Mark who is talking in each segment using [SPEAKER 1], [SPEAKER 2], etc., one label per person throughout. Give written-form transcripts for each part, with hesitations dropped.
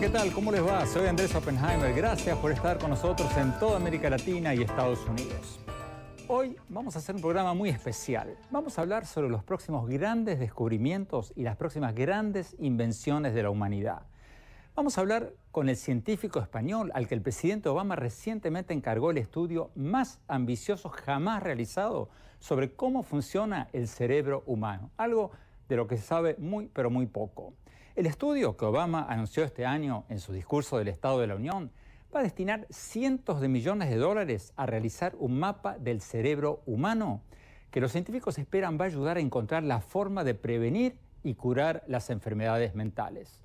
[SPEAKER 1] ¿qué tal? ¿Cómo les va? Soy Andrés Oppenheimer. Gracias por estar con nosotros en toda América Latina y Estados Unidos. Hoy vamos a hacer un programa muy especial. Vamos a hablar sobre los próximos grandes descubrimientos y las próximas grandes invenciones de la humanidad. Vamos a hablar con el científico español al que el presidente Obama recientemente encargó el estudio más ambicioso jamás realizado sobre cómo funciona el cerebro humano, algo de lo que se sabe muy, pero muy poco. El estudio que Obama anunció este año en su discurso del Estado de la Unión va a destinar cientos de millones de dólares a realizar un mapa del cerebro humano que los científicos esperan va a ayudar a encontrar la forma de prevenir y curar las enfermedades mentales.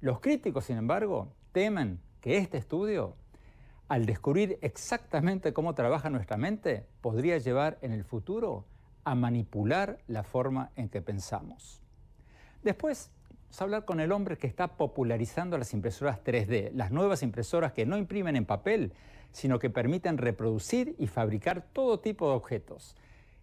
[SPEAKER 1] Los críticos, sin embargo, temen que este estudio, al descubrir exactamente cómo trabaja nuestra mente, podría llevar en el futuro a manipular la forma en que pensamos. Después, vamos a hablar con el hombre que está popularizando las impresoras 3D, las nuevas impresoras que no imprimen en papel, sino que permiten reproducir y fabricar todo tipo de objetos.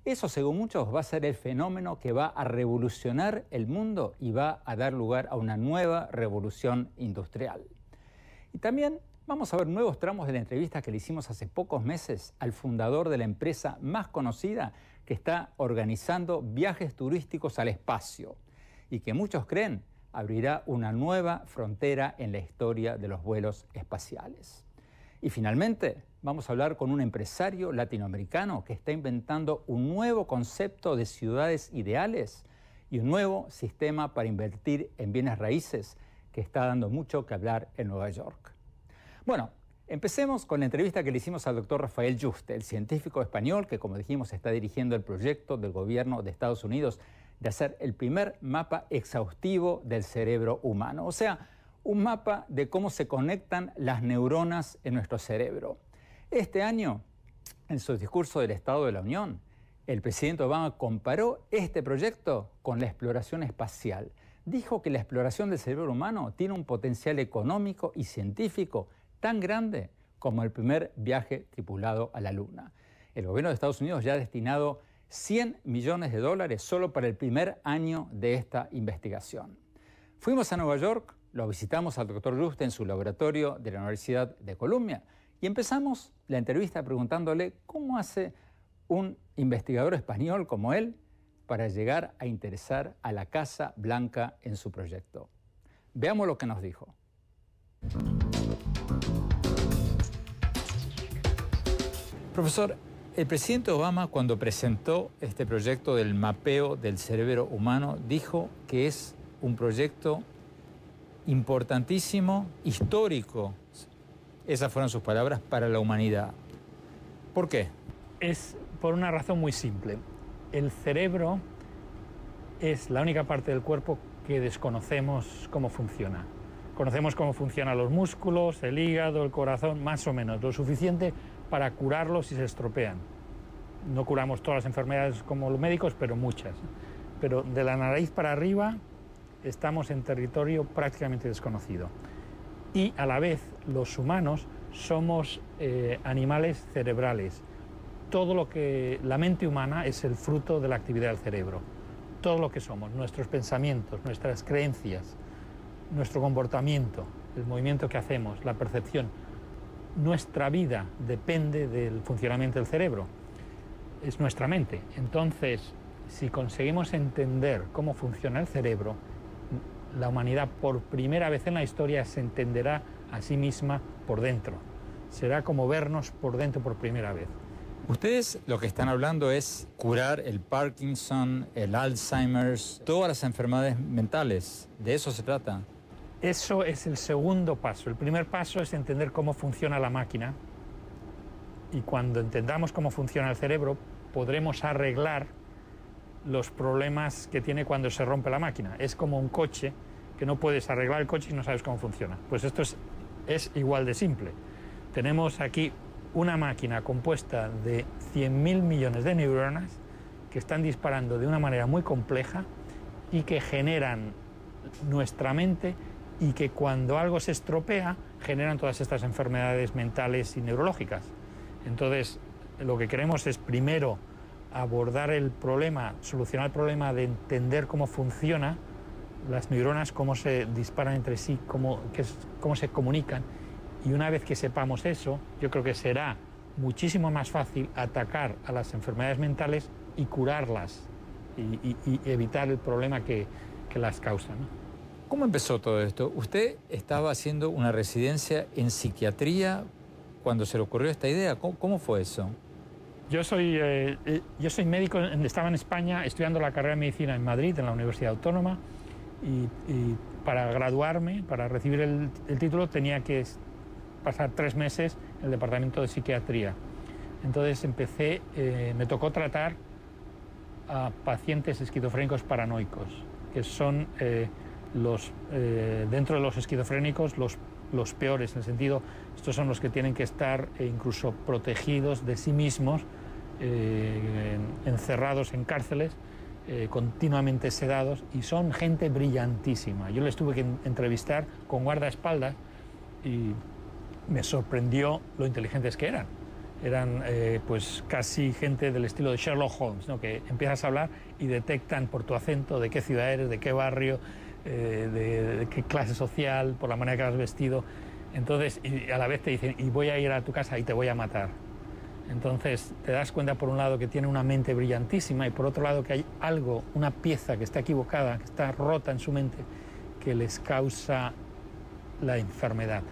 [SPEAKER 1] Eso, según muchos, va a ser el fenómeno que va a revolucionar el mundo y va a dar lugar a una nueva revolución industrial. Y también vamos a ver nuevos tramos de la entrevista que le hicimos hace pocos meses al fundador de la empresa más conocida que está organizando viajes turísticos al espacio y que muchos creen abrirá una nueva frontera en la historia de los vuelos espaciales. Y finalmente, vamos a hablar con un empresario latinoamericano que está inventando un nuevo concepto de ciudades ideales y un nuevo sistema para invertir en bienes raíces que está dando mucho que hablar en Nueva York. Bueno, empecemos con la entrevista que le hicimos al doctor Rafael Yuste, el científico español que, como dijimos, está dirigiendo el proyecto del gobierno de Estados Unidos de hacer el primer mapa exhaustivo del cerebro humano, o sea, un mapa de cómo se conectan las neuronas en nuestro cerebro. Este año, en su discurso del Estado de la Unión, el presidente Obama comparó este proyecto con la exploración espacial. Dijo que la exploración del cerebro humano tiene un potencial económico y científico tan grande como el primer viaje tripulado a la Luna. El gobierno de Estados Unidos ya ha destinado 100 millones de dólares solo para el primer año de esta investigación. Fuimos a Nueva York, lo visitamos al doctor Yuste en su laboratorio de la Universidad de Columbia y empezamos la entrevista preguntándole cómo hace un investigador español como él para llegar a interesar a la Casa Blanca en su proyecto. Veamos lo que nos dijo. Profesor, el presidente Obama, cuando presentó este proyecto del mapeo del cerebro humano, dijo que es un proyecto importantísimo, histórico, esas fueron sus palabras, para la humanidad. ¿Por qué?
[SPEAKER 2] Es por una razón muy simple. El cerebro es la única parte del cuerpo que desconocemos cómo funciona. Conocemos cómo funcionan los músculos, el hígado, el corazón, más o menos, lo suficiente para curarlos si se estropean. No curamos todas las enfermedades como los médicos, pero muchas. Pero de la nariz para arriba estamos en territorio prácticamente desconocido. Y a la vez, los humanos somos animales cerebrales. Todo lo que la mente humana es el fruto de la actividad del cerebro. Todo lo que somos, nuestros pensamientos, nuestras creencias, nuestro comportamiento, el movimiento que hacemos, la percepción, nuestra vida depende del funcionamiento del cerebro. Es nuestra mente. Entonces, si conseguimos entender cómo funciona el cerebro, la humanidad por primera vez en la historia se entenderá a sí misma por dentro. Será como vernos por dentro por primera vez.
[SPEAKER 1] Ustedes lo que están hablando es curar el Parkinson, el Alzheimer's, todas las enfermedades mentales. ¿De eso se trata?
[SPEAKER 2] Eso es el segundo paso. El primer paso es entender cómo funciona la máquina. Y cuando entendamos cómo funciona el cerebro, podremos arreglar los problemas que tiene cuando se rompe la máquina. Es como un coche, que no puedes arreglar el coche y no sabes cómo funciona. Pues esto es igual de simple. Tenemos aquí una máquina compuesta de 100.000 millones de neuronas que están disparando de una manera muy compleja y que generan nuestra mente y que cuando algo se estropea generan todas estas enfermedades mentales y neurológicas. Entonces, lo que queremos es primero abordar el problema, solucionar el problema de entender cómo funciona las neuronas, cómo se disparan entre sí, cómo se comunican. Y una vez que sepamos eso, yo creo que será muchísimo más fácil atacar a las enfermedades mentales y curarlas y evitar el problema que las causa, ¿no?
[SPEAKER 1] ¿Cómo empezó todo esto? Usted estaba haciendo una residencia en psiquiatría cuando se le ocurrió esta idea. ¿Cómo fue eso?
[SPEAKER 2] Yo soy médico, estaba en España estudiando la carrera de medicina en Madrid, en la Universidad Autónoma, y para graduarme, para recibir el título, tenía que pasar 3 meses en el departamento de psiquiatría. Entonces me tocó tratar a pacientes esquizofrénicos paranoicos, que son dentro de los esquizofrénicos los peores, en el sentido, estos son los que tienen que estar incluso protegidos de sí mismos, encerrados en cárceles, continuamente sedados, y son gente brillantísima. Yo les tuve que entrevistar con guardaespaldas y me sorprendió lo inteligentes que eran. Eran pues casi gente del estilo de Sherlock Holmes, ¿no? Que empiezas a hablar y detectan por tu acento de qué ciudad eres, de qué barrio, de qué clase social, por la manera que has vestido. Entonces, y a la vez te dicen, y voy a ir a tu casa y te voy a matar. Entonces, te das cuenta, por un lado, que tiene una mente brillantísima, y por otro lado, que hay algo, una pieza que está equivocada, que está rota en su mente, que les causa la enfermedad.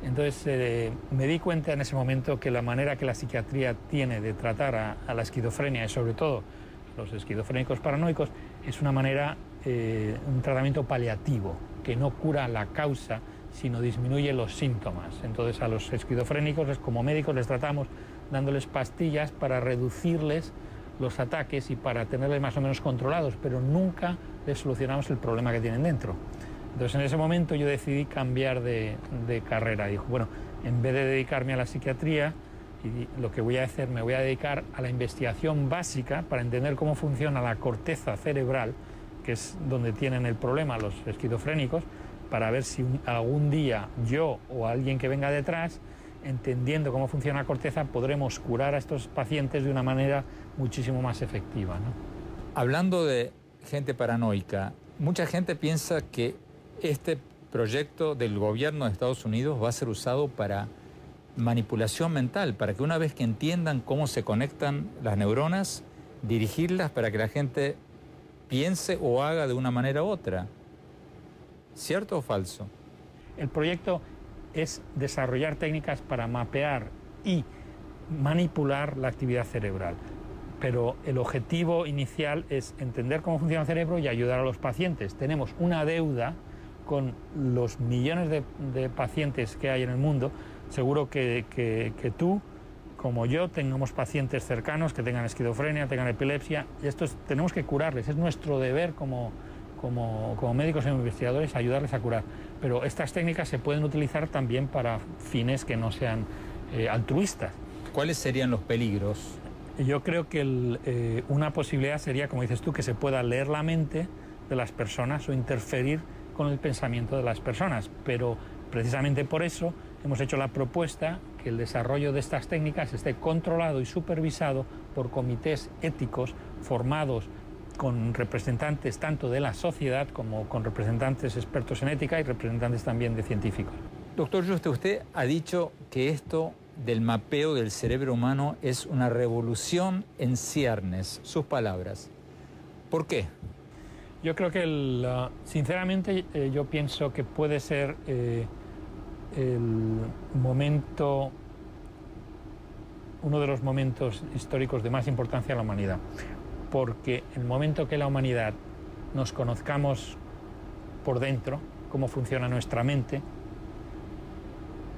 [SPEAKER 2] Entonces, me di cuenta en ese momento que la manera que la psiquiatría tiene de tratar a la esquizofrenia, y sobre todo los esquizofrénicos paranoicos, es una manera, un tratamiento paliativo, que no cura la causa, sino disminuye los síntomas. Entonces, a los esquizofrénicos, como médicos, les tratamos dándoles pastillas para reducirles los ataques y para tenerles más o menos controlados, pero nunca les solucionamos el problema que tienen dentro. Entonces, en ese momento yo decidí cambiar de carrera. Dijo, bueno, en vez de dedicarme a la psiquiatría, y lo que voy a hacer, me voy a dedicar a la investigación básica para entender cómo funciona la corteza cerebral, que es donde tienen el problema los esquizofrénicos, para ver si algún día yo o alguien que venga detrás, entendiendo cómo funciona la corteza, podremos curar a estos pacientes de una manera muchísimo más efectiva, ¿no?
[SPEAKER 1] Hablando de gente paranoica, mucha gente piensa que este proyecto del gobierno de Estados Unidos va a ser usado para manipulación mental, para que una vez que entiendan cómo se conectan las neuronas, dirigirlas para que la gente piense o haga de una manera u otra. ¿Cierto o falso?
[SPEAKER 2] El proyecto es desarrollar técnicas para mapear y manipular la actividad cerebral. Pero el objetivo inicial es entender cómo funciona el cerebro y ayudar a los pacientes. Tenemos una deuda con los millones de pacientes que hay en el mundo. Seguro que tú, como yo, tengamos pacientes cercanos que tengan esquizofrenia, tengan epilepsia, y estos tenemos que curarles. Es nuestro deber como médicos e investigadores ayudarles a curar. Pero estas técnicas se pueden utilizar también para fines que no sean altruistas.
[SPEAKER 1] ¿Cuáles serían los peligros?
[SPEAKER 2] Yo creo que una posibilidad sería, como dices tú, que se pueda leer la mente de las personas o interferir con el pensamiento de las personas. Pero precisamente por eso hemos hecho la propuesta que el desarrollo de estas técnicas esté controlado y supervisado por comités éticos formados con representantes tanto de la sociedad como con representantes expertos en ética y representantes también de científicos.
[SPEAKER 1] Doctor Yuste, usted ha dicho que esto del mapeo del cerebro humano es una revolución en ciernes. Sus palabras. ¿Por qué?
[SPEAKER 2] Yo creo que, sinceramente, yo pienso que puede ser el momento, uno de los momentos históricos de más importancia a la humanidad. Porque en el momento que la humanidad nos conozcamos por dentro, cómo funciona nuestra mente,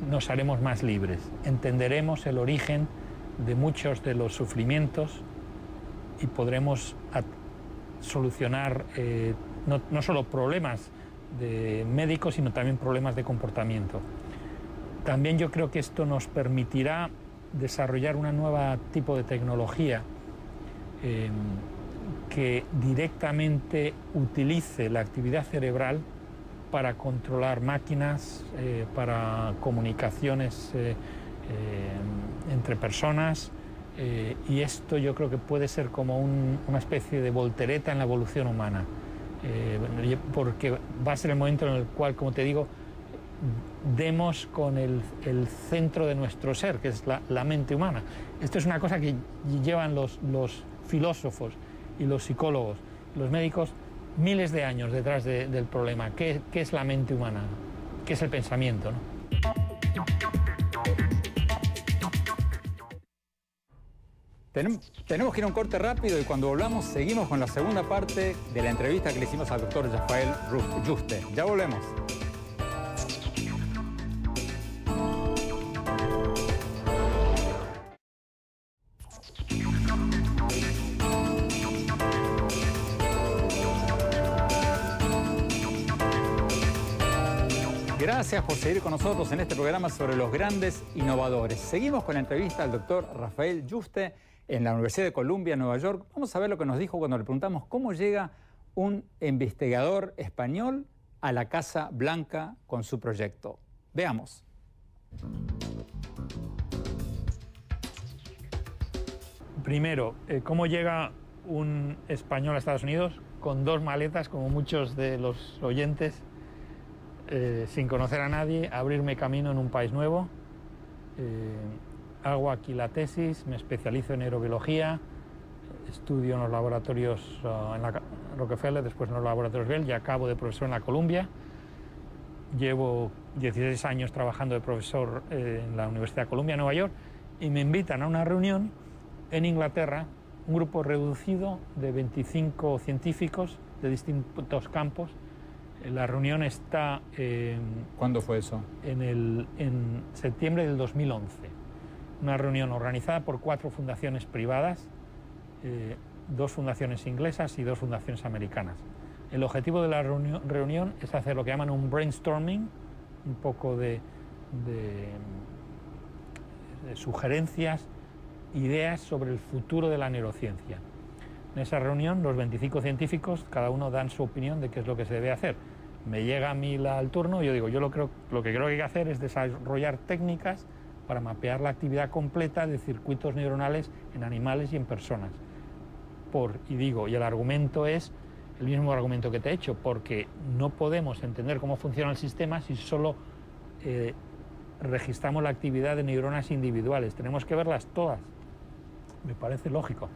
[SPEAKER 2] nos haremos más libres, entenderemos el origen de muchos de los sufrimientos y podremos solucionar no solo problemas de médicos, sino también problemas de comportamiento. También yo creo que esto nos permitirá desarrollar una nueva tipo de tecnología que directamente utilice la actividad cerebral para controlar máquinas, para comunicaciones entre personas, y esto yo creo que puede ser como una especie de voltereta en la evolución humana. porque va a ser el momento en el cual, como te digo, demos con el centro de nuestro ser, que es la mente humana. Esto es una cosa que llevan los filósofos y los psicólogos, los médicos, miles de años detrás del problema. ¿Qué es la mente humana? ¿Qué es el pensamiento, ¿no?
[SPEAKER 1] Tenemos que ir a un corte rápido y cuando volvamos seguimos con la segunda parte de la entrevista que le hicimos al doctor Rafael Yuste. Ya volvemos. Gracias por seguir con nosotros en este programa sobre los grandes innovadores. Seguimos con la entrevista al doctor Rafael Yuste en la Universidad de Columbia, Nueva York. Vamos a ver lo que nos dijo cuando le preguntamos cómo llega un investigador español a la Casa Blanca con su proyecto. Veamos.
[SPEAKER 2] Primero, ¿cómo llega un español a Estados Unidos con 2 maletas, como muchos de los oyentes, sin conocer a nadie, abrirme camino en un país nuevo? Hago aquí la tesis, me especializo en neurobiología, estudio en los laboratorios en la Rockefeller, después en los laboratorios Bell, y acabo de profesor en la Columbia. Llevo 16 años trabajando de profesor en la Universidad de Columbia, Nueva York, y me invitan a una reunión en Inglaterra, un grupo reducido de 25 científicos de distintos campos. La reunión está...
[SPEAKER 1] ¿Cuándo fue eso?
[SPEAKER 2] En septiembre del 2011. Una reunión organizada por 4 fundaciones privadas, 2 fundaciones inglesas y 2 fundaciones americanas. El objetivo de la reunión es hacer lo que llaman un brainstorming, un poco de sugerencias, ideas sobre el futuro de la neurociencia. En esa reunión, los 25 científicos, cada uno dan su opinión de qué es lo que se debe hacer. Me llega a mí el turno y yo digo, lo que creo que hay que hacer es desarrollar técnicas para mapear la actividad completa de circuitos neuronales en animales y en personas. Y el argumento es el mismo argumento que te he hecho, porque no podemos entender cómo funciona el sistema si solo registramos la actividad de neuronas individuales. Tenemos que verlas todas. Me parece lógico.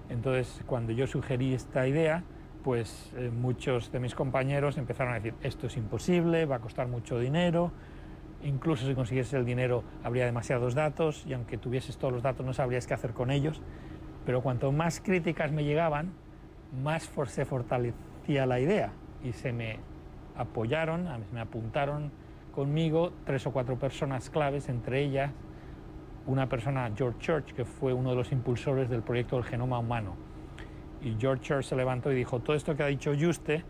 [SPEAKER 2] Entonces, cuando yo sugerí esta idea, pues muchos de mis compañeros empezaron a decir, esto es imposible, va a costar mucho dinero, incluso si consiguieses el dinero habría demasiados datos y aunque tuvieses todos los datos no sabrías qué hacer con ellos. Pero cuanto más críticas me llegaban, más se fortalecía la idea y se me apoyaron, me apuntaron conmigo 3 o 4 personas claves, entre ellas una persona, George Church, que fue uno de los impulsores del proyecto del genoma humano. Y George Church se levantó y dijo, todo esto que ha dicho Yuste,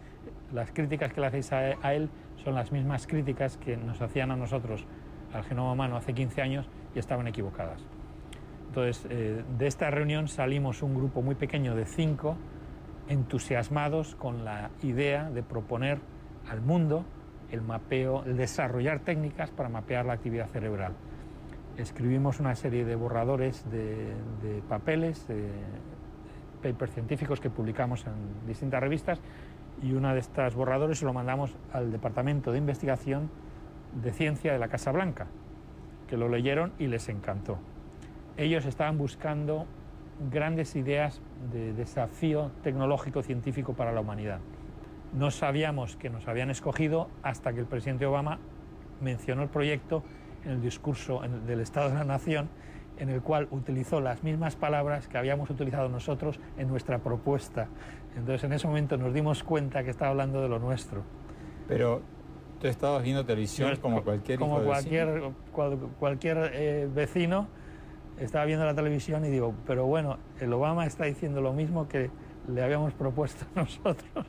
[SPEAKER 2] las críticas que le hacéis a él son las mismas críticas que nos hacían a nosotros al genoma humano hace 15 años y estaban equivocadas. Entonces, de esta reunión salimos un grupo muy pequeño de 5, entusiasmados con la idea de proponer al mundo el desarrollar técnicas para mapear la actividad cerebral. Escribimos una serie de borradores de papeles, de papers científicos que publicamos en distintas revistas, y una de estas borradores se lo mandamos al Departamento de Investigación de Ciencia de la Casa Blanca, que lo leyeron y les encantó. Ellos estaban buscando grandes ideas de desafío tecnológico científico para la humanidad. No sabíamos que nos habían escogido hasta que el presidente Obama mencionó el proyecto en el discurso del Estado de la Nación, en el cual utilizó las mismas palabras que habíamos utilizado nosotros en nuestra propuesta. Entonces, en ese momento nos dimos cuenta que estaba hablando de lo nuestro.
[SPEAKER 1] Pero tú estabas viendo televisión como cualquier hijo de
[SPEAKER 2] cualquier vecino, estaba viendo la televisión y digo, pero bueno, el Obama está diciendo lo mismo que le habíamos propuesto nosotros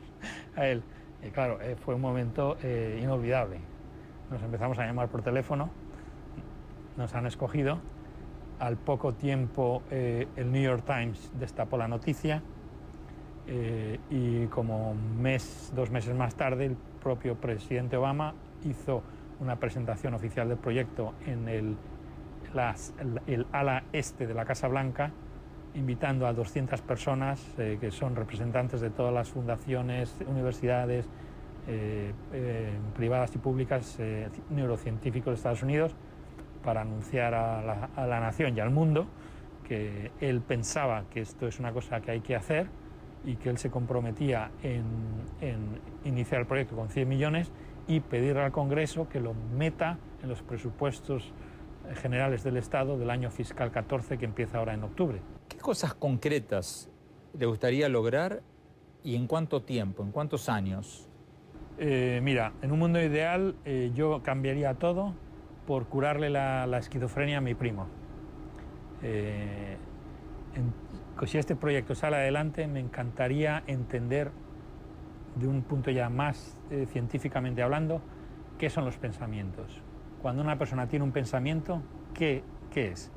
[SPEAKER 2] a él. Y claro, fue un momento inolvidable. Nos empezamos a llamar por teléfono, nos han escogido. Al poco tiempo el New York Times destapó la noticia y como 2 meses más tarde el propio presidente Obama hizo una presentación oficial del proyecto en el ala este de la Casa Blanca, invitando a 200 personas que son representantes de todas las fundaciones, universidades privadas y públicas, neurocientíficos de Estados Unidos, para anunciar a la nación y al mundo que él pensaba que esto es una cosa que hay que hacer y que él se comprometía en iniciar el proyecto con 100 millones y pedirle al Congreso que lo meta en los presupuestos generales del Estado del año fiscal 14, que empieza ahora en octubre.
[SPEAKER 1] ¿Qué cosas concretas le gustaría lograr y en cuánto tiempo, en cuántos años?
[SPEAKER 2] Mira, en un mundo ideal yo cambiaría todo por curarle la esquizofrenia a mi primo. Si este proyecto sale adelante, me encantaría entender, de un punto ya más científicamente hablando, qué son los pensamientos. Cuando una persona tiene un pensamiento, ¿qué es?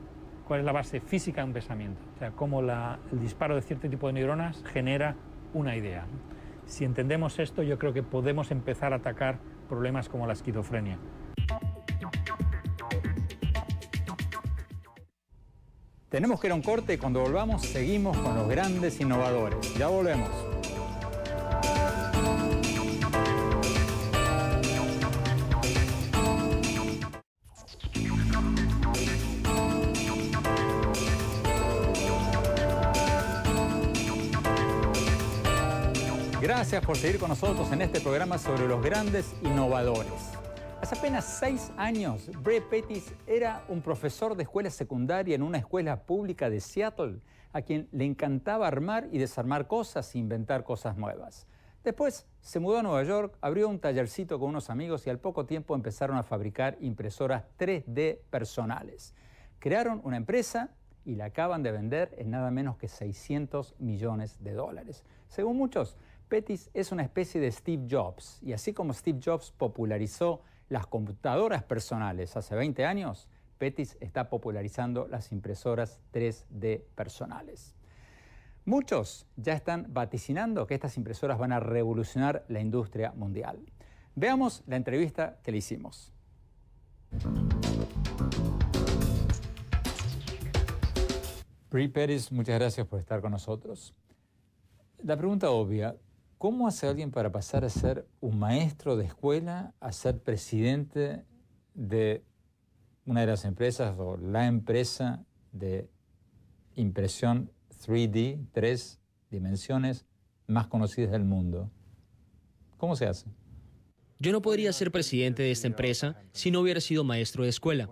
[SPEAKER 2] ¿Cuál es la base física de un pensamiento? O sea, cómo el disparo de cierto tipo de neuronas genera una idea. Si entendemos esto, yo creo que podemos empezar a atacar problemas como la esquizofrenia.
[SPEAKER 1] Tenemos que ir a un corte y cuando volvamos seguimos con los grandes innovadores. Ya volvemos. Gracias por seguir con nosotros en este programa sobre los grandes innovadores. Hace apenas 6 años, Bret Pettis era un profesor de escuela secundaria en una escuela pública de Seattle, a quien le encantaba armar y desarmar cosas e inventar cosas nuevas. Después se mudó a Nueva York, abrió un tallercito con unos amigos y al poco tiempo empezaron a fabricar impresoras 3D personales. Crearon una empresa y la acaban de vender en nada menos que $600 millones. Según muchos, Pettis es una especie de Steve Jobs, y así como Steve Jobs popularizó las computadoras personales hace 20 años, Pettis está popularizando las impresoras 3D personales. Muchos ya están vaticinando que estas impresoras van a revolucionar la industria mundial. Veamos la entrevista que le hicimos. Bret Pettis, muchas gracias por estar con nosotros. La pregunta obvia, ¿cómo hace alguien para pasar a ser un maestro de escuela a ser presidente de una de las empresas o la empresa de impresión 3D, 3 dimensiones, más conocidas del mundo? ¿Cómo se hace?
[SPEAKER 3] Yo no podría ser presidente de esta empresa si no hubiera sido maestro de escuela.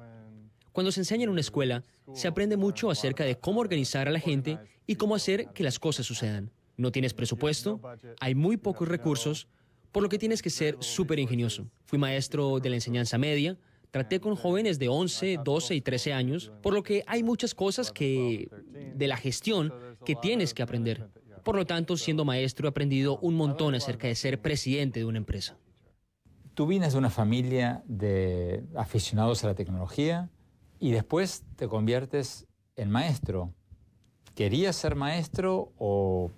[SPEAKER 3] Cuando se enseña en una escuela, se aprende mucho acerca de cómo organizar a la gente y cómo hacer que las cosas sucedan. No tienes presupuesto, hay muy pocos recursos, por lo que tienes que ser súper ingenioso. Fui maestro de la enseñanza media, traté con jóvenes de 11, 12 y 13 años, por lo que hay muchas cosas de la gestión que tienes que aprender. Por lo tanto, siendo maestro he aprendido un montón acerca de ser presidente de una empresa.
[SPEAKER 1] Tú vienes de una familia de aficionados a la tecnología y después te conviertes en maestro. ¿Querías ser maestro o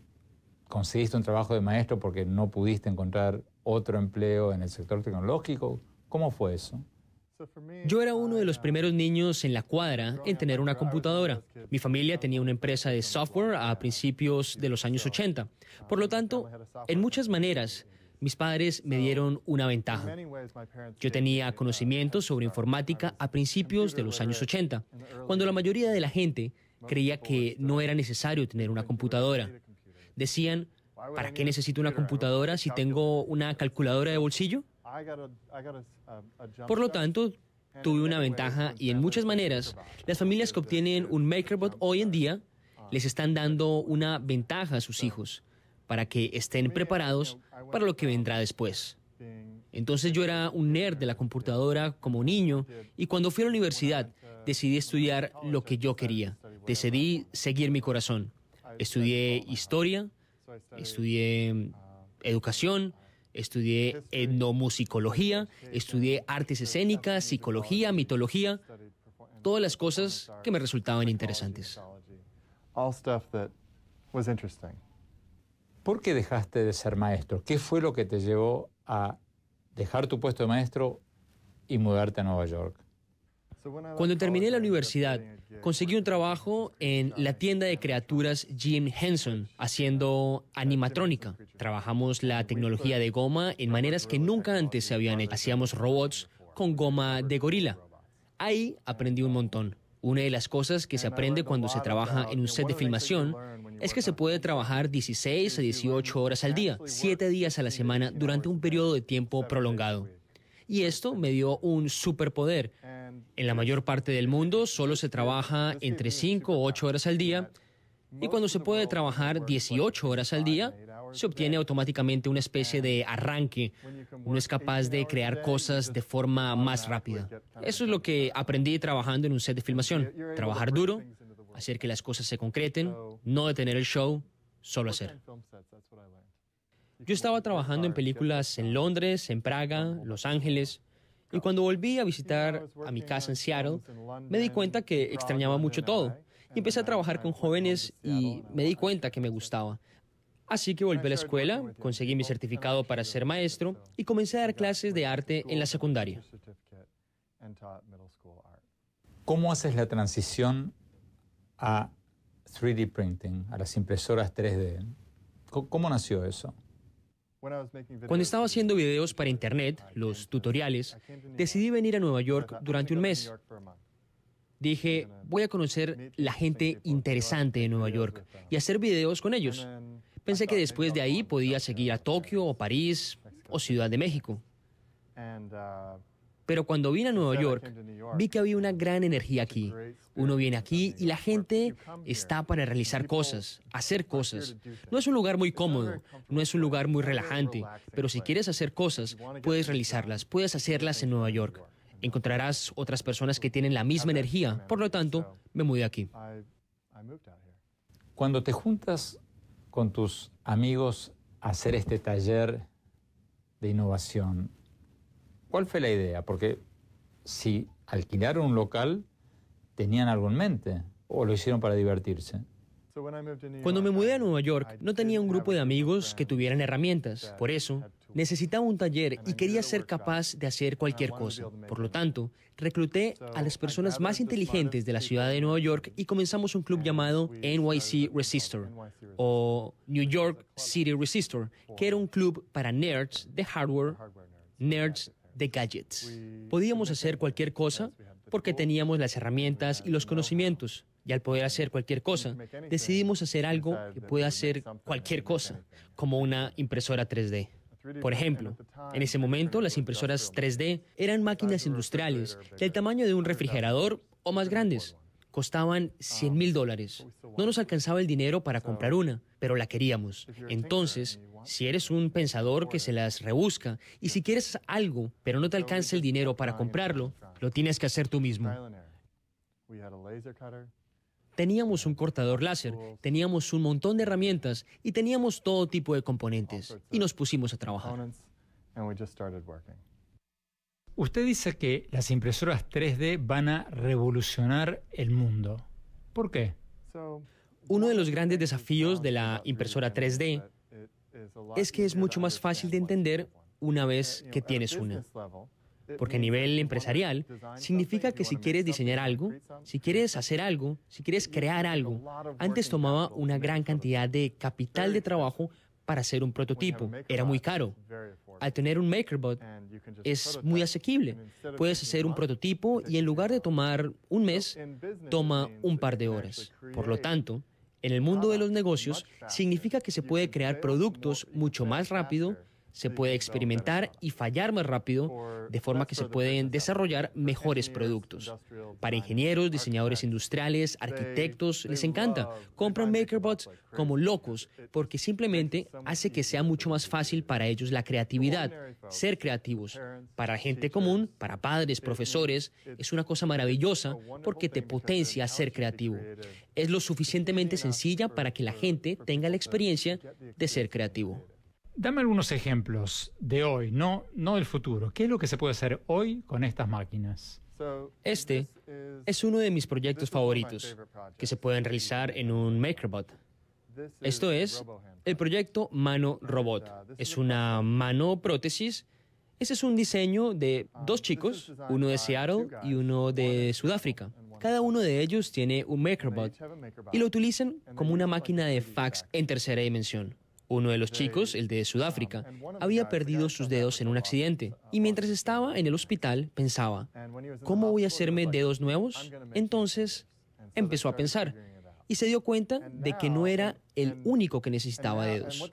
[SPEAKER 1] conseguiste un trabajo de maestro porque no pudiste encontrar otro empleo en el sector tecnológico? ¿Cómo fue eso?
[SPEAKER 3] Yo era uno de los primeros niños en la cuadra en tener una computadora. Mi familia tenía una empresa de software a principios de los años 80. Por lo tanto, en muchas maneras, mis padres me dieron una ventaja. Yo tenía conocimientos sobre informática a principios de los años 80, cuando la mayoría de la gente creía que no era necesario tener una computadora. Decían, ¿para qué necesito una computadora si tengo una calculadora de bolsillo? Por lo tanto, tuve una ventaja y en muchas maneras, las familias que obtienen un MakerBot hoy en día les están dando una ventaja a sus hijos para que estén preparados para lo que vendrá después. Entonces yo era un nerd de la computadora como niño y cuando fui a la universidad decidí estudiar lo que yo quería. Decidí seguir mi corazón. Estudié historia, estudié educación, estudié etnomusicología, estudié artes escénicas, psicología, mitología, todas las cosas que me resultaban interesantes.
[SPEAKER 1] ¿Por qué dejaste de ser maestro? ¿Qué fue lo que te llevó a dejar tu puesto de maestro y mudarte a Nueva York?
[SPEAKER 3] Cuando terminé la universidad, conseguí un trabajo en la tienda de criaturas Jim Henson, haciendo animatrónica. Trabajamos la tecnología de goma en maneras que nunca antes se habían hecho. Hacíamos robots con goma de gorila. Ahí aprendí un montón. Una de las cosas que se aprende cuando se trabaja en un set de filmación es que se puede trabajar 16 a 18 horas al día, 7 días a la semana, durante un periodo de tiempo prolongado. Y esto me dio un superpoder. En la mayor parte del mundo solo se trabaja entre 5 o 8 horas al día, y cuando se puede trabajar 18 horas al día, se obtiene automáticamente una especie de arranque. Uno es capaz de crear cosas de forma más rápida. Eso es lo que aprendí trabajando en un set de filmación. Trabajar duro, hacer que las cosas se concreten, no detener el show, solo hacer. Yo estaba trabajando en películas en Londres, en Praga, Los Ángeles, y cuando volví a visitar a mi casa en Seattle, me di cuenta que extrañaba mucho todo. Y empecé a trabajar con jóvenes y me di cuenta que me gustaba. Así que volví a la escuela, conseguí mi certificado para ser maestro y comencé a dar clases de arte en la secundaria.
[SPEAKER 1] ¿Cómo haces la transición a 3D printing, a las impresoras 3D? ¿Cómo nació eso?
[SPEAKER 3] Cuando estaba haciendo videos para internet, los tutoriales, decidí venir a Nueva York durante un mes. Dije, voy a conocer la gente interesante de Nueva York y hacer videos con ellos. Pensé que después de ahí podía seguir a Tokio o París o Ciudad de México. Pero cuando vine a Nueva York, vi que había una gran energía aquí. Uno viene aquí y la gente está para realizar cosas, hacer cosas. No es un lugar muy cómodo, no es un lugar muy relajante, pero si quieres hacer cosas, puedes realizarlas, puedes hacerlas en Nueva York. Encontrarás otras personas que tienen la misma energía, por lo tanto, me mudé aquí.
[SPEAKER 1] Cuando te juntas con tus amigos a hacer este taller de innovación, ¿cuál fue la idea? Porque si alquilaron un local, ¿tenían algo en mente o lo hicieron para divertirse?
[SPEAKER 3] Cuando me mudé a Nueva York, no tenía un grupo de amigos que tuvieran herramientas. Por eso, necesitaba un taller y quería ser capaz de hacer cualquier cosa. Por lo tanto, recluté a las personas más inteligentes de la ciudad de Nueva York y comenzamos un club llamado NYC Resistor o New York City Resistor, que era un club para nerds de hardware, nerds de gadgets. Podíamos hacer cualquier cosa porque teníamos las herramientas y los conocimientos. Y al poder hacer cualquier cosa, decidimos hacer algo que pueda hacer cualquier cosa, como una impresora 3D. Por ejemplo, en ese momento las impresoras 3D eran máquinas industriales del tamaño de un refrigerador o más grandes. Costaban $100,000. No nos alcanzaba el dinero para comprar una, pero la queríamos. Entonces, si eres un pensador que se las rebusca y si quieres algo, pero no te alcanza el dinero para comprarlo, lo tienes que hacer tú mismo. Teníamos un cortador láser, teníamos un montón de herramientas y teníamos todo tipo de componentes. Y nos pusimos a trabajar.
[SPEAKER 1] Usted dice que las impresoras 3D van a revolucionar el mundo. ¿Por qué?
[SPEAKER 3] Uno de los grandes desafíos de la impresora 3D es que es mucho más fácil de entender una vez que tienes una. Porque a nivel empresarial significa que si quieres diseñar algo, si quieres hacer algo, si quieres crear algo, antes tomaba una gran cantidad de capital de trabajo para hacer un prototipo. Era muy caro. Al tener un MakerBot es muy asequible. Puedes hacer un prototipo y en lugar de tomar un mes, toma un par de horas. Por lo tanto, en el mundo de los negocios significa que se puede crear productos mucho más rápido, se puede experimentar y fallar más rápido, de forma que se pueden desarrollar mejores productos. Para ingenieros, diseñadores industriales, arquitectos, les encanta. Compran MakerBots como locos porque simplemente hace que sea mucho más fácil para ellos la creatividad, ser creativos. Para gente común, para padres, profesores, es una cosa maravillosa porque te potencia a ser creativo. Es lo suficientemente sencilla para que la gente tenga la experiencia de ser creativo.
[SPEAKER 1] Dame algunos ejemplos de hoy, no del futuro. ¿Qué es lo que se puede hacer hoy con estas máquinas?
[SPEAKER 3] Este es uno de mis proyectos favoritos que se pueden realizar en un MakerBot. Esto es el proyecto Mano Robot. Es una mano prótesis Ese es un diseño de dos chicos, uno de Seattle y uno de Sudáfrica. Cada uno de ellos tiene un MakerBot y lo utilizan como una máquina de fax en tercera dimensión. Uno de los chicos, el de Sudáfrica, había perdido sus dedos en un accidente y mientras estaba en el hospital pensaba, ¿cómo voy a hacerme dedos nuevos? Entonces empezó a pensar y se dio cuenta de que no era el único que necesitaba dedos.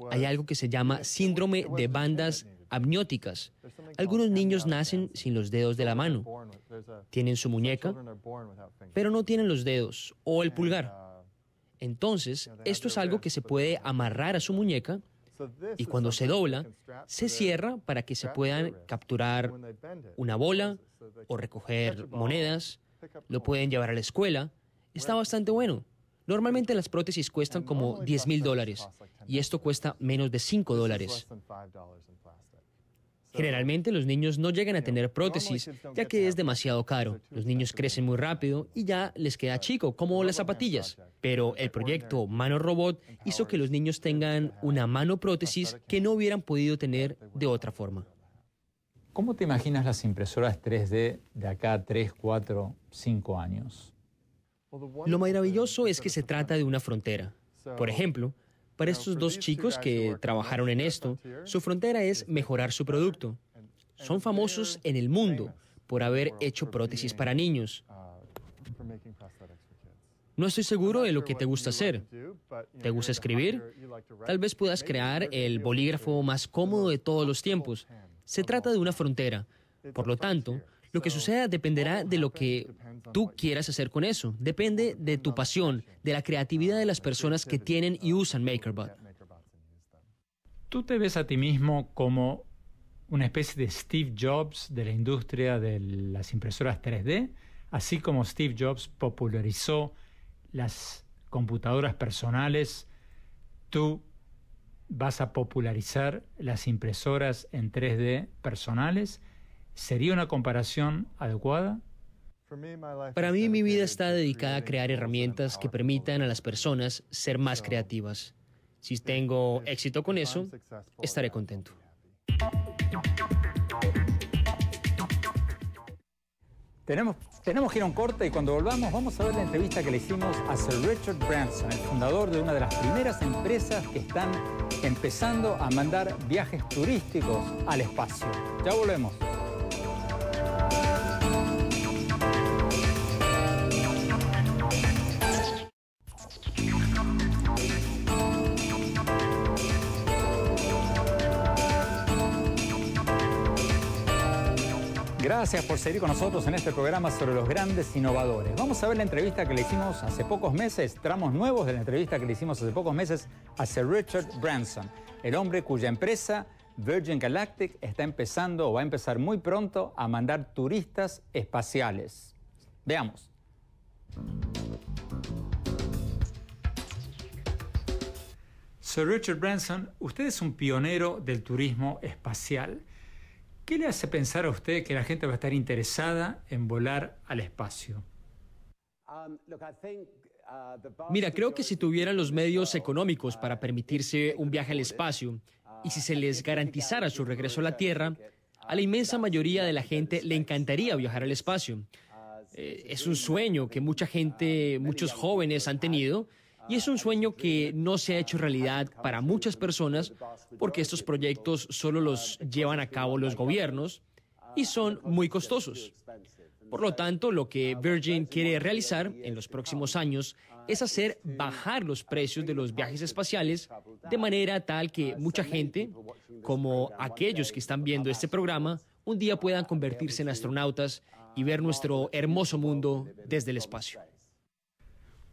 [SPEAKER 3] Hay algo que se llama síndrome de bandas amnióticas. Algunos niños nacen sin los dedos de la mano. Tienen su muñeca, pero no tienen los dedos o el pulgar. Entonces, esto es algo que se puede amarrar a su muñeca y cuando se dobla, se cierra para que se puedan capturar una bola o recoger monedas. Lo pueden llevar a la escuela. Está bastante bueno. Normalmente las prótesis cuestan como $10,000 y esto cuesta menos de $5. Generalmente los niños no llegan a tener prótesis ya que es demasiado caro. Los niños crecen muy rápido y ya les queda chico, como las zapatillas. Pero el proyecto Mano Robot hizo que los niños tengan una mano prótesis que no hubieran podido tener de otra forma.
[SPEAKER 1] ¿Cómo te imaginas las impresoras 3D de acá a 3, 4, 5 años?
[SPEAKER 3] Lo maravilloso es que se trata de una frontera. Por ejemplo, para estos dos chicos que trabajaron en esto, su frontera es mejorar su producto. Son famosos en el mundo por haber hecho prótesis para niños. No estoy seguro de lo que te gusta hacer. ¿Te gusta escribir? Tal vez puedas crear el bolígrafo más cómodo de todos los tiempos. Se trata de una frontera. Por lo tanto, lo que suceda dependerá de lo que tú quieras hacer con eso. Depende de tu pasión, de la creatividad de las personas que tienen y usan MakerBot.
[SPEAKER 1] ¿Tú te ves a ti mismo como una especie de Steve Jobs de la industria de las impresoras 3D? Así como Steve Jobs popularizó las computadoras personales, ¿tú vas a popularizar las impresoras en 3D personales? ¿Sería una comparación adecuada?
[SPEAKER 3] Para mí, mi vida está dedicada a crear herramientas que permitan a las personas ser más creativas. Si tengo éxito con eso, estaré contento.
[SPEAKER 1] Tenemos que ir a un corte y cuando volvamos vamos a ver la entrevista que le hicimos a Sir Richard Branson, el fundador de una de las primeras empresas que están empezando a mandar viajes turísticos al espacio. Ya volvemos. Gracias por seguir con nosotros en este programa sobre los grandes innovadores. Vamos a ver la entrevista que le hicimos hace pocos meses, tramos nuevos de la entrevista que le hicimos hace pocos meses a Sir Richard Branson, el hombre cuya empresa Virgin Galactic está empezando o va a empezar muy pronto a mandar turistas espaciales. Veamos. Sir Richard Branson, usted es un pionero del turismo espacial. ¿Qué le hace pensar a usted que la gente va a estar interesada en volar al espacio?
[SPEAKER 3] Mira, creo que si tuvieran los medios económicos para permitirse un viaje al espacio y si se les garantizara su regreso a la Tierra, a la inmensa mayoría de la gente le encantaría viajar al espacio. Es un sueño que mucha gente, muchos jóvenes han tenido. Y es un sueño que no se ha hecho realidad para muchas personas porque estos proyectos solo los llevan a cabo los gobiernos y son muy costosos. Por lo tanto, lo que Virgin quiere realizar en los próximos años es hacer bajar los precios de los viajes espaciales de manera tal que mucha gente, como aquellos que están viendo este programa, un día puedan convertirse en astronautas y ver nuestro hermoso mundo desde el espacio.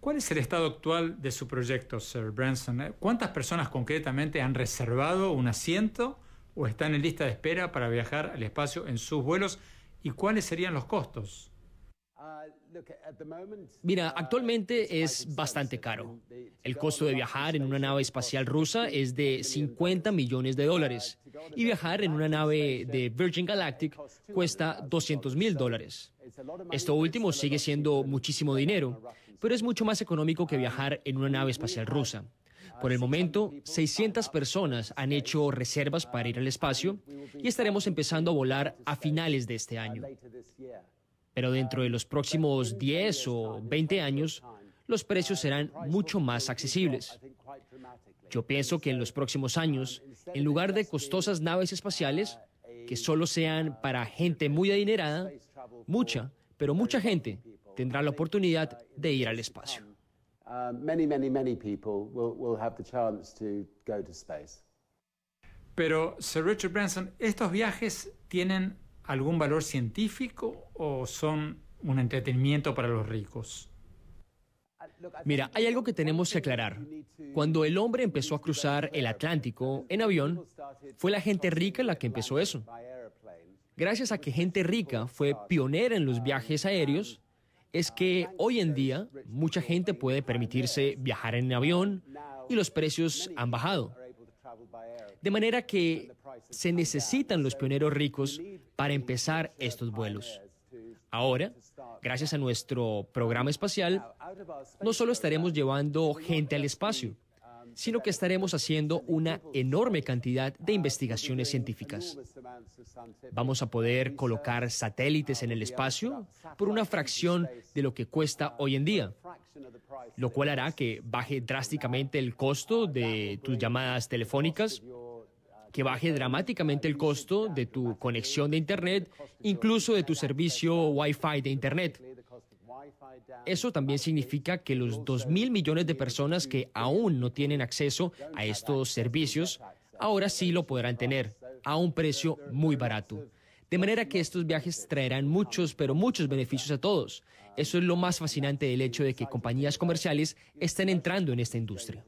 [SPEAKER 1] ¿Cuál es el estado actual de su proyecto, Sir Branson? ¿Cuántas personas concretamente han reservado un asiento o están en lista de espera para viajar al espacio en sus vuelos? ¿Y cuáles serían los costos?
[SPEAKER 3] Mira, actualmente es bastante caro. El costo de viajar en una nave espacial rusa es de $50 millones y viajar en una nave de Virgin Galactic cuesta $200,000. Esto último sigue siendo muchísimo dinero, pero es mucho más económico que viajar en una nave espacial rusa. Por el momento, 600 personas han hecho reservas para ir al espacio y estaremos empezando a volar a finales de este año. Pero dentro de los próximos 10 o 20 años, los precios serán mucho más accesibles. Yo pienso que en los próximos años, en lugar de costosas naves espaciales, que solo sean para gente muy adinerada, pero mucha gente tendrá la oportunidad de ir al espacio.
[SPEAKER 1] Pero, Sir Richard Branson, ¿estos viajes tienen algún valor científico o son un entretenimiento para los ricos?
[SPEAKER 3] Mira, hay algo que tenemos que aclarar. Cuando el hombre empezó a cruzar el Atlántico en avión, fue la gente rica la que empezó eso. Gracias a que gente rica fue pionera en los viajes aéreos, es que hoy en día mucha gente puede permitirse viajar en avión y los precios han bajado. De manera que se necesitan los pioneros ricos para empezar estos vuelos. Ahora, gracias a nuestro programa espacial, no solo estaremos llevando gente al espacio, sino que estaremos haciendo una enorme cantidad de investigaciones científicas. Vamos a poder colocar satélites en el espacio por una fracción de lo que cuesta hoy en día, lo cual hará que baje drásticamente el costo de tus llamadas telefónicas, que baje dramáticamente el costo de tu conexión de Internet, incluso de tu servicio Wi-Fi de Internet. Eso también significa que los 2.000 millones de personas que aún no tienen acceso a estos servicios, ahora sí lo podrán tener a un precio muy barato. De manera que estos viajes traerán muchos, pero muchos beneficios a todos. Eso es lo más fascinante del hecho de que compañías comerciales estén entrando en esta industria.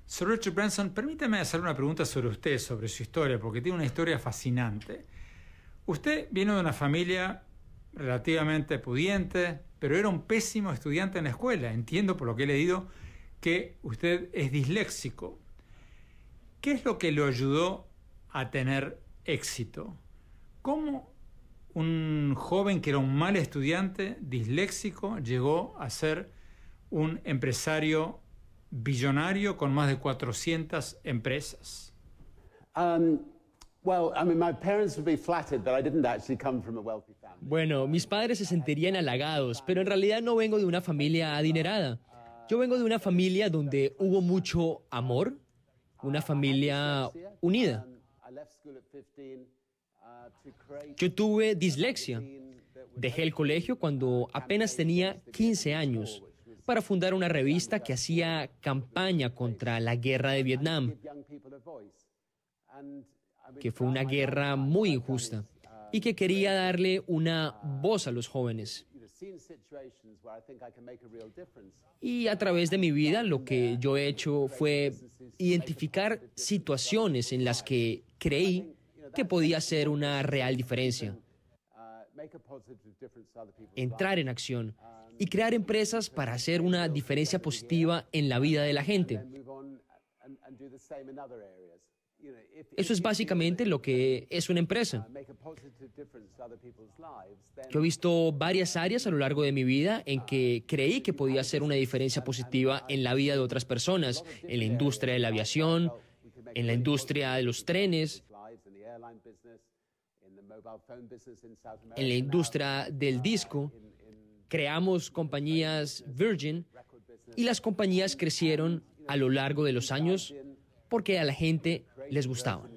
[SPEAKER 1] Sir Richard Branson, permítame hacer una pregunta sobre usted, sobre su historia, porque tiene una historia fascinante. Usted viene de una familia relativamente pudiente, pero era un pésimo estudiante en la escuela. Entiendo, por lo que he leído, que usted es disléxico. ¿Qué es lo que lo ayudó a tener éxito? ¿Cómo un joven que era un mal estudiante, disléxico, llegó a ser un empresario billonario con más de 400 empresas?
[SPEAKER 3] Bueno, mis padres se sentirían halagados, pero en realidad no vengo de una familia adinerada. Yo vengo de una familia donde hubo mucho amor, una familia unida. Yo tuve dislexia. Dejé el colegio cuando apenas tenía 15 años para fundar una revista que hacía campaña contra la guerra de Vietnam, que fue una guerra muy injusta y que quería darle una voz a los jóvenes. Y a través de mi vida lo que yo he hecho fue identificar situaciones en las que creí que podía hacer una real diferencia. Entrar en acción y crear empresas para hacer una diferencia positiva en la vida de la gente. Eso es básicamente lo que es una empresa. Yo he visto varias áreas a lo largo de mi vida en que creí que podía hacer una diferencia positiva en la vida de otras personas, en la industria de la aviación, en la industria de los trenes, en la industria del disco. Creamos compañías Virgin y las compañías crecieron a lo largo de los años porque a la gente les gustaban.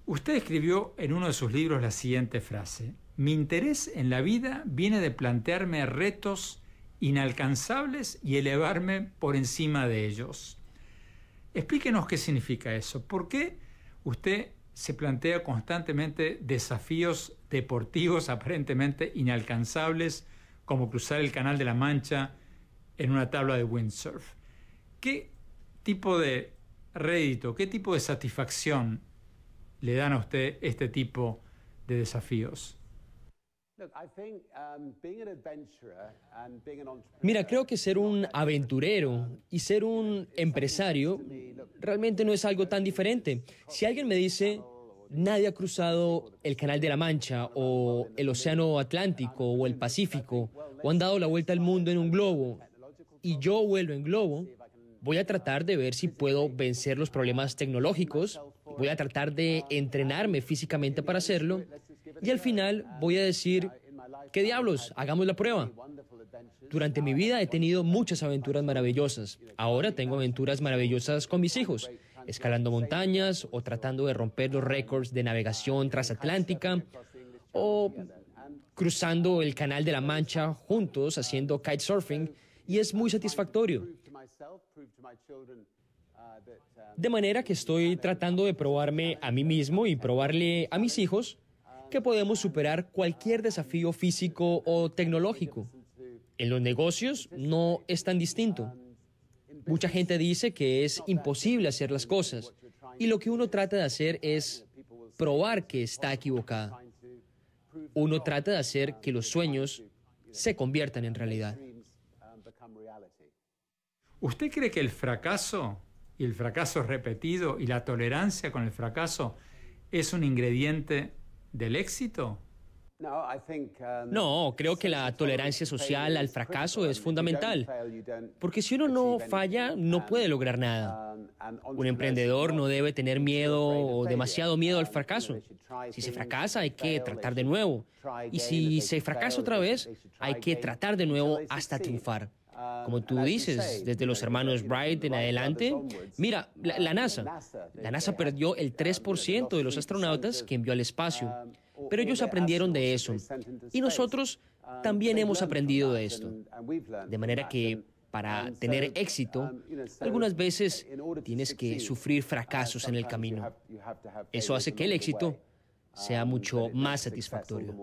[SPEAKER 1] Usted escribió en uno de sus libros la siguiente frase: mi interés en la vida viene de plantearme retos inalcanzables y elevarme por encima de ellos. Explíquenos qué significa eso. ¿Por qué usted se plantea constantemente desafíos deportivos aparentemente inalcanzables, como cruzar el Canal de la Mancha en una tabla de windsurf? ¿Qué tipo de rédito, qué tipo de satisfacción le dan a usted este tipo de desafíos?
[SPEAKER 3] Mira, creo que ser un aventurero y ser un empresario realmente no es algo tan diferente. Si alguien me dice, nadie ha cruzado el Canal de la Mancha o el Océano Atlántico o el Pacífico o han dado la vuelta al mundo en un globo y yo vuelo en globo, voy a tratar de ver si puedo vencer los problemas tecnológicos, voy a tratar de entrenarme físicamente para hacerlo y al final voy a decir, ¿qué diablos? Hagamos la prueba. Durante mi vida he tenido muchas aventuras maravillosas. Ahora tengo aventuras maravillosas con mis hijos, escalando montañas o tratando de romper los récords de navegación transatlántica o cruzando el Canal de la Mancha juntos haciendo kitesurfing y es muy satisfactorio. De manera que estoy tratando de probarme a mí mismo y probarle a mis hijos que podemos superar cualquier desafío físico o tecnológico. En los negocios no es tan distinto. Mucha gente dice que es imposible hacer las cosas y lo que uno trata de hacer es probar que está equivocada. Uno trata de hacer que los sueños se conviertan en realidad.
[SPEAKER 1] ¿Usted cree que el fracaso y el fracaso repetido y la tolerancia con el fracaso es un ingrediente del éxito?
[SPEAKER 3] No, creo que la tolerancia social al fracaso es fundamental, porque si uno no falla, no puede lograr nada. Un emprendedor no debe tener miedo o demasiado miedo al fracaso. Si se fracasa, hay que tratar de nuevo. Y si se fracasa otra vez, hay que tratar de nuevo hasta triunfar. Como tú dices, desde los hermanos Wright en adelante, mira, la NASA perdió el 3% de los astronautas que envió al espacio. Pero ellos aprendieron de eso. Y nosotros también hemos aprendido de esto. De manera que para tener éxito, algunas veces tienes que sufrir fracasos en el camino. Eso hace que el éxito sea mucho más satisfactorio.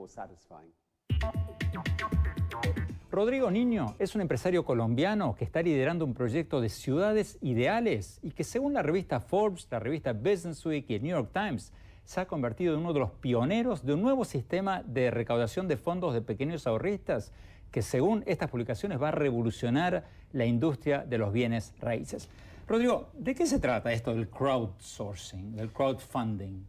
[SPEAKER 1] Rodrigo Niño es un empresario colombiano que está liderando un proyecto de ciudades ideales y que según la revista Forbes, la revista Business Week y el New York Times, se ha convertido en uno de los pioneros de un nuevo sistema de recaudación de fondos de pequeños ahorristas que según estas publicaciones va a revolucionar la industria de los bienes raíces. Rodrigo, ¿de qué se trata esto del crowdsourcing, del crowdfunding?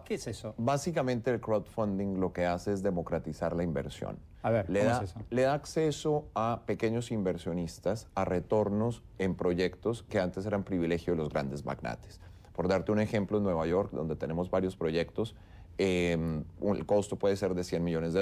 [SPEAKER 1] ¿Qué es eso?
[SPEAKER 4] Básicamente el crowdfunding lo que hace es democratizar la inversión.
[SPEAKER 1] A ver, ¿cómo es eso?
[SPEAKER 4] Le da acceso a pequeños inversionistas a retornos en proyectos que antes eran privilegio de los grandes magnates. Por darte un ejemplo, en Nueva York, donde tenemos varios proyectos, el costo puede ser de $100 millones.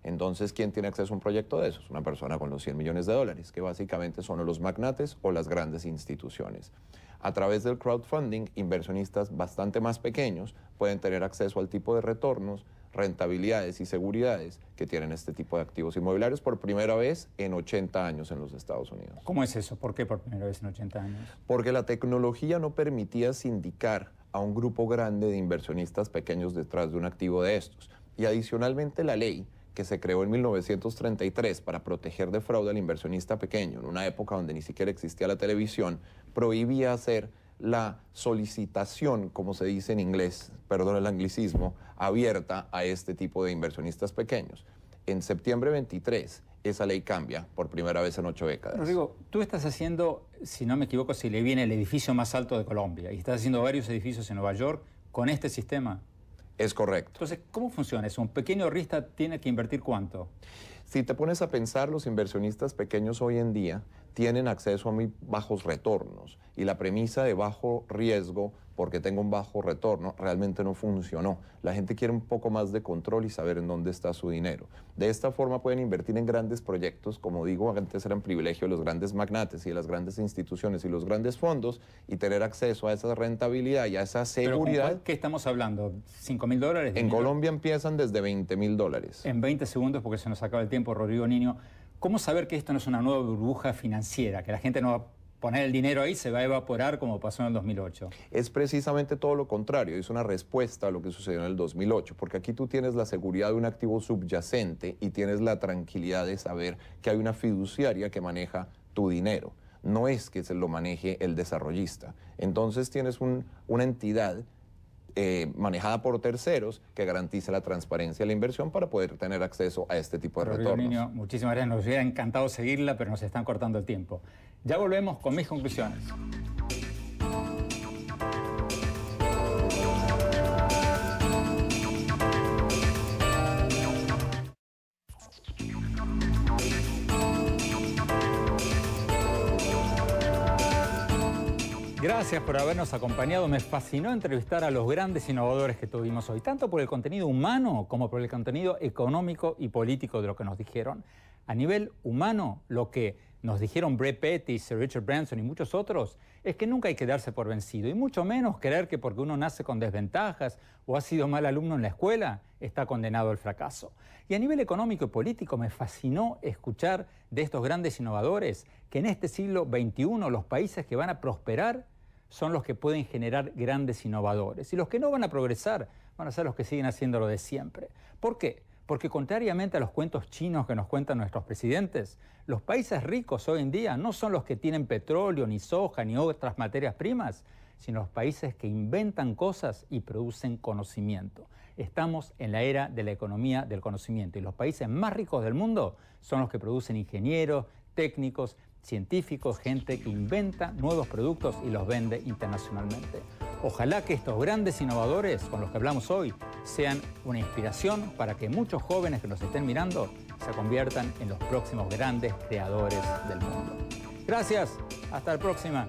[SPEAKER 4] Entonces, ¿quién tiene acceso a un proyecto de esos? Una persona con los $100 millones, que básicamente son los magnates o las grandes instituciones. A través del crowdfunding, inversionistas bastante más pequeños pueden tener acceso al tipo de retornos, rentabilidades y seguridades que tienen este tipo de activos inmobiliarios por primera vez en 80 años en los Estados Unidos.
[SPEAKER 1] ¿Cómo es eso? ¿Por qué por primera vez en 80 años?
[SPEAKER 4] Porque la tecnología no permitía sindicar a un grupo grande de inversionistas pequeños detrás de un activo de estos. Y adicionalmente la ley que se creó en 1933 para proteger de fraude al inversionista pequeño, en una época donde ni siquiera existía la televisión, prohibía hacer la solicitación, como se dice en inglés, perdón el anglicismo, abierta a este tipo de inversionistas pequeños. En septiembre 23, esa ley cambia por primera vez en 8 décadas.
[SPEAKER 1] Rodrigo, tú estás haciendo, si no me equivoco, si le viene el edificio más alto de Colombia y estás haciendo varios edificios en Nueva York con este sistema.
[SPEAKER 4] Es correcto.
[SPEAKER 1] Entonces, ¿cómo funciona eso? ¿Un pequeño ahorrista tiene que invertir cuánto?
[SPEAKER 4] Si te pones a pensar, los inversionistas pequeños hoy en día tienen acceso a muy bajos retornos y la premisa de bajo riesgo, porque tengo un bajo retorno, realmente no funcionó. La gente quiere un poco más de control y saber en dónde está su dinero. De esta forma pueden invertir en grandes proyectos, como digo, antes eran privilegio de los grandes magnates y de las grandes instituciones y los grandes fondos, y tener acceso a esa rentabilidad y a esa seguridad.
[SPEAKER 1] ¿Pero qué estamos hablando? ¿$5.000?
[SPEAKER 4] En Colombia empiezan desde $20.000.
[SPEAKER 1] En 20 segundos, porque se nos acaba el tiempo, Rodrigo Niño. ¿Cómo saber que esto no es una nueva burbuja financiera? Que la gente no va a poner el dinero ahí, se va a evaporar como pasó en el 2008.
[SPEAKER 4] Es precisamente todo lo contrario, es una respuesta a lo que sucedió en el 2008, porque aquí tú tienes la seguridad de un activo subyacente y tienes la tranquilidad de saber que hay una fiduciaria que maneja tu dinero. No es que se lo maneje el desarrollista. Entonces tienes una entidad manejada por terceros que garantiza la transparencia de la inversión para poder tener acceso a este tipo de retornos.
[SPEAKER 1] Niño, muchísimas gracias. Nos hubiera encantado seguirla, pero nos están cortando el tiempo. Ya volvemos con mis conclusiones. Gracias por habernos acompañado. Me fascinó entrevistar a los grandes innovadores que tuvimos hoy, tanto por el contenido humano como por el contenido económico y político de lo que nos dijeron. A nivel humano, lo que nos dijeron Brett Petty, Sir Richard Branson y muchos otros es que nunca hay que darse por vencido y mucho menos creer que porque uno nace con desventajas o ha sido mal alumno en la escuela está condenado al fracaso. Y a nivel económico y político me fascinó escuchar de estos grandes innovadores que en este siglo XXI los países que van a prosperar son los que pueden generar grandes innovadores. Y los que no van a progresar van a ser los que siguen haciendo lo de siempre. ¿Por qué? Porque contrariamente a los cuentos chinos que nos cuentan nuestros presidentes, los países ricos hoy en día no son los que tienen petróleo, ni soja, ni otras materias primas, sino los países que inventan cosas y producen conocimiento. Estamos en la era de la economía del conocimiento y los países más ricos del mundo son los que producen ingenieros, técnicos, científicos, gente que inventa nuevos productos y los vende internacionalmente. Ojalá que estos grandes innovadores con los que hablamos hoy sean una inspiración para que muchos jóvenes que nos estén mirando se conviertan en los próximos grandes creadores del mundo. Gracias, hasta la próxima.